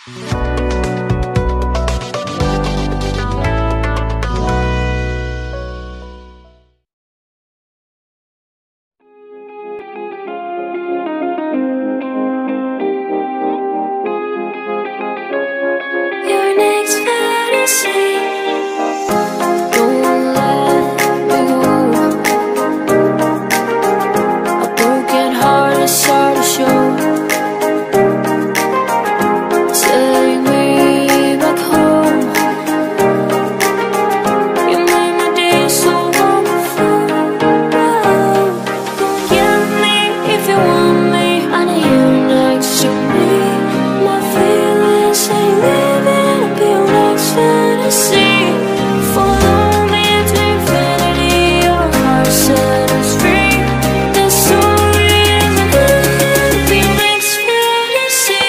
Your next fantasy, don't let me go. A broken heart is hard to show. Take me back home. You made my day so wonderful. Don't get me if you want me. I need you next to me. My feelings ain't living up your next fantasy. Follow me to infinity. Your heart set us free. The story isn't ending. Be your next fantasy.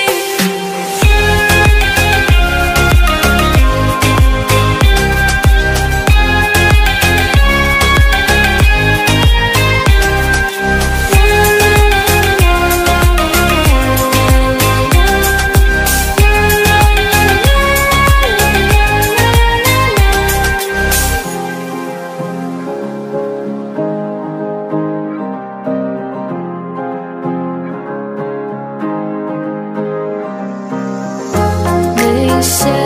They say